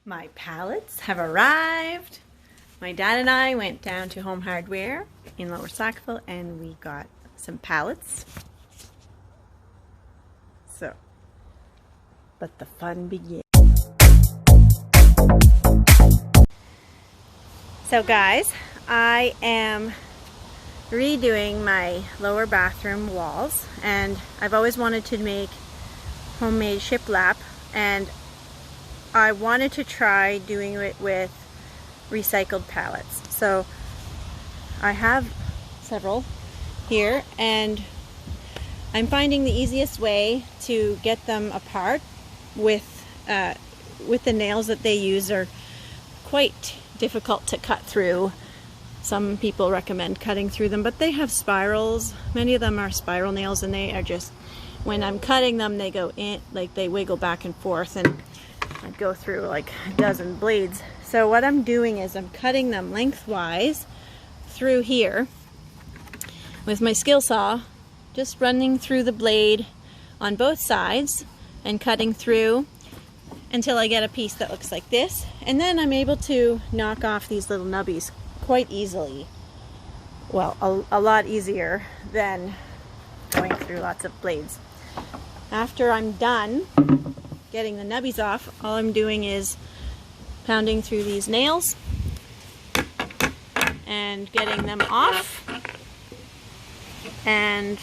My pallets have arrived. My dad and I went down to Home Hardware in Lower Sackville and we got some pallets. So, let the fun begin. So guys, I am redoing my lower bathroom walls, and I've always wanted to make homemade shiplap, and I wanted to try doing it with recycled pallets. So I have several here, and I'm finding the easiest way to get them apart with the nails that they use are quite difficult to cut through. Some people recommend cutting through them, but they have spirals. Many of them are spiral nails, and they are just, when I'm cutting them, they go in, like they wiggle back and forth, and I go through like a dozen blades. So what I'm doing is I'm cutting them lengthwise through here with my skill saw, just running through the blade on both sides and cutting through until I get a piece that looks like this. And then I'm able to knock off these little nubbies quite easily. Well, a lot easier than going through lots of blades. After I'm done getting the nubbies off, all I'm doing is pounding through these nails and getting them off, and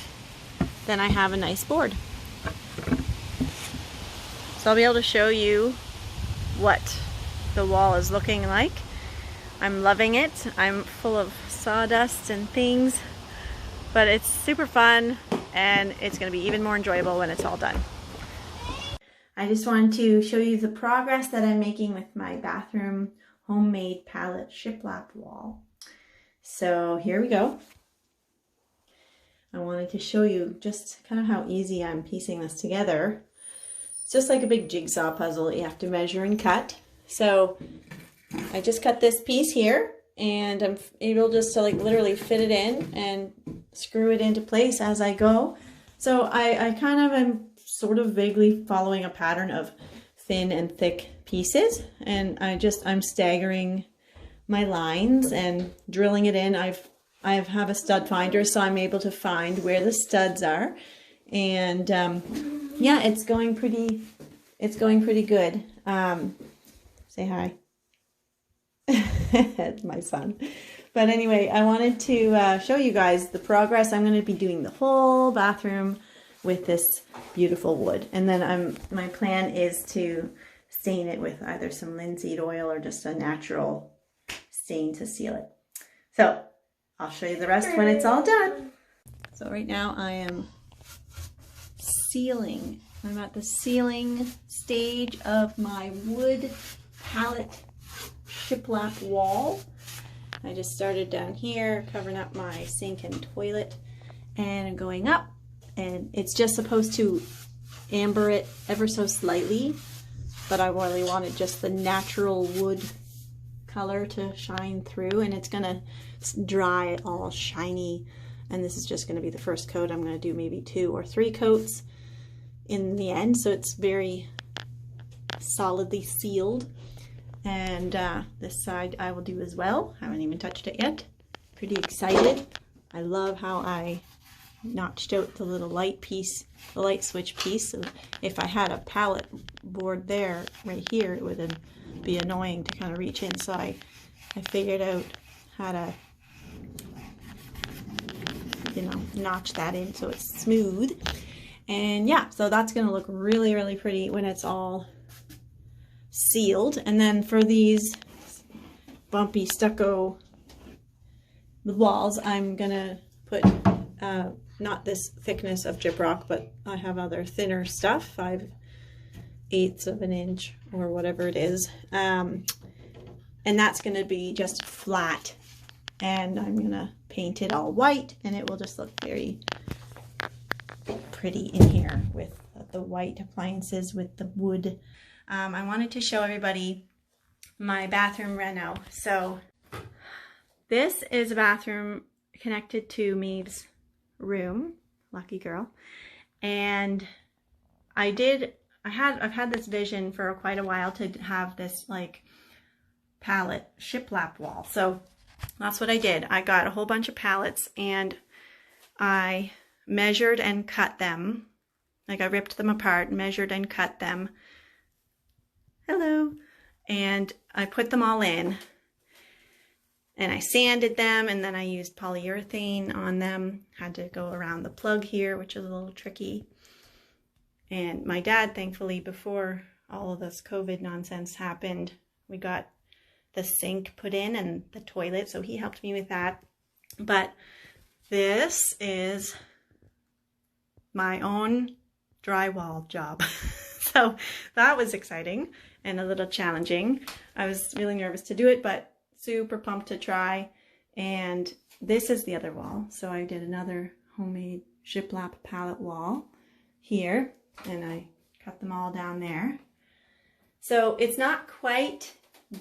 then I have a nice board. So I'll be able to show you what the wall is looking like. I'm loving it. I'm full of sawdust and things, but it's super fun, and it's going to be even more enjoyable when it's all done. I just wanted to show you the progress that I'm making with my bathroom homemade pallet shiplap wall. So here we go. I wanted to show you just kind of how easy I'm piecing this together. It's just like a big jigsaw puzzle that you have to measure and cut. So I just cut this piece here, and I'm able just to like literally fit it in and screw it into place as I go. So I kind of am sort of vaguely following a pattern of thin and thick pieces, and I'm staggering my lines and drilling it in. I have a stud finder, so I'm able to find where the studs are, and yeah, it's going pretty good. Say hi. It's my son. But anyway, I wanted to show you guys the progress. I'm going to be doing the whole bathroom with this beautiful wood, and then my plan is to stain it with either some linseed oil or just a natural stain to seal it. So I'll show you the rest when it's all done. So right now I am sealing. I'm at the sealing stage of my wood pallet shiplap wall. I just started down here, covering up my sink and toilet, and going up, and it's just supposed to amber it ever so slightly, but I really wanted just the natural wood color to shine through, and it's gonna dry all shiny, and this is just going to be the first coat. I'm going to do maybe 2 or 3 coats in the end, so it's very solidly sealed. And this side I will do as well. I haven't even touched it yet. Pretty excited. I love how I notched out the little light piece, the light switch piece. So if I had a pallet board there, right here, it would be annoying to kind of reach in. So I figured out how to, you know, notch that in so it's smooth. And yeah, so that's going to look really, really pretty when it's all sealed. And then for these bumpy stucco walls, I'm gonna put not this thickness of gyprock, but I have other thinner stuff, 5/8 of an inch or whatever it is, and that's gonna be just flat, and I'm gonna paint it all white, and it will just look very pretty in here with the white appliances with the wood. I wanted to show everybody my bathroom Reno. So this is a bathroom connected to Maeve's room, lucky girl, and I did I've had this vision for quite a while to have this like pallet shiplap wall. So that's what I did. I got a whole bunch of pallets and I measured and cut them. Like I ripped them apart, measured and cut them. Hello. And I put them all in. And I sanded them, and then I used polyurethane on them. Had to go around the plug here, which is a little tricky. And my dad, thankfully, before all of this COVID nonsense happened, we got the sink put in and the toilet, so he helped me with that. But this is my own drywall job. So that was exciting and a little challenging. I was really nervous to do it, but super pumped to try. And this is the other wall. So I did another homemade shiplap pallet wall here, and I cut them all down there. So it's not quite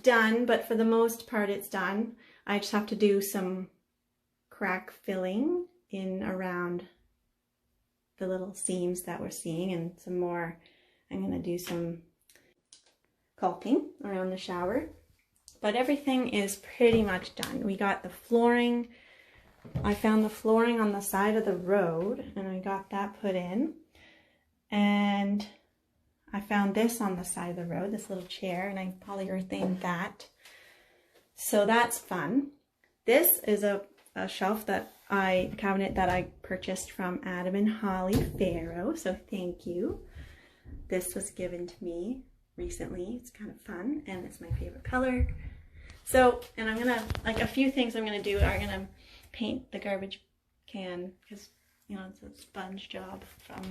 done, but for the most part it's done. I just have to do some crack filling in around the little seams that we're seeing, and some more. I'm going to do some caulking around the shower. But everything is pretty much done. We got the flooring. I found the flooring on the side of the road and I got that put in. And I found this on the side of the road, this little chair, and I polyurethaned that. So that's fun. This is a shelf cabinet that I purchased from Adam and Holly Farrow. So thank you. This was given to me recently. It's kind of fun and it's my favorite color. So, and I'm gonna, like, a few things I'm gonna do are gonna paint the garbage can, because, you know, it's a sponge job from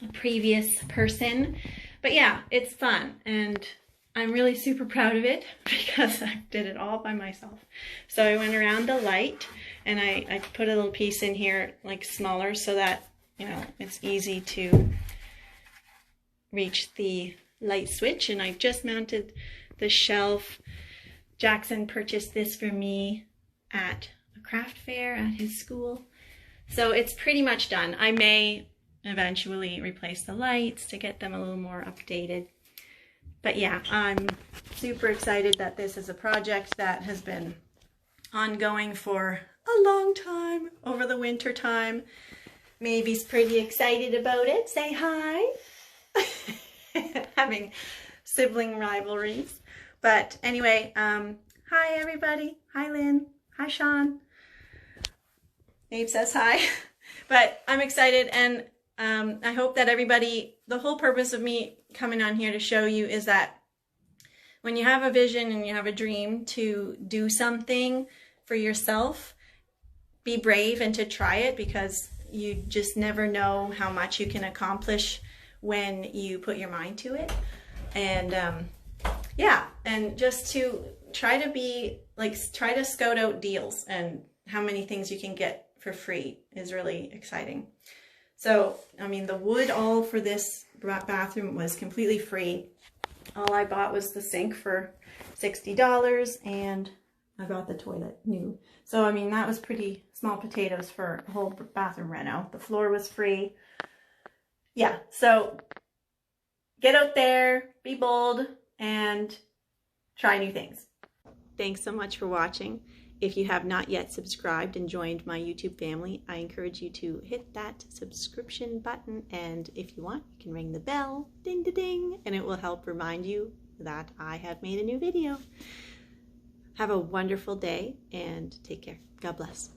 a previous person. But yeah, it's fun and I'm really super proud of it because I did it all by myself. So I went around the light and I put a little piece in here, like smaller, so that, you know, it's easy to reach the light switch. And I just mounted the shelf. Jackson purchased this for me at a craft fair at his school. So it's pretty much done. I may eventually replace the lights to get them a little more updated. But yeah, I'm super excited that this is a project that has been ongoing for a long time, over the winter time. Mavy's pretty excited about it. Say hi. Having sibling rivalries. But anyway, hi everybody. Hi Lynn. Hi Sean. Abe says hi. But I'm excited, and I hope that everybody, the whole purpose of me coming on here to show you is that when you have a vision and you have a dream to do something for yourself, be brave and to try it, because you just never know how much you can accomplish when you put your mind to it. And yeah, and just to try to be like, try to scout out deals and how many things you can get for free is really exciting. So, I mean, the wood all for this bathroom was completely free. All I bought was the sink for $60 and I bought the toilet new. So, I mean, that was pretty small potatoes for a whole bathroom reno. The floor was free. Yeah, so get out there, be bold, and try new things. Thanks so much for watching. If you have not yet subscribed and joined my YouTube family, I encourage you to hit that subscription button, and if you want, you can ring the bell, ding da ding, and it will help remind you that I have made a new video. Have a wonderful day and take care. God bless.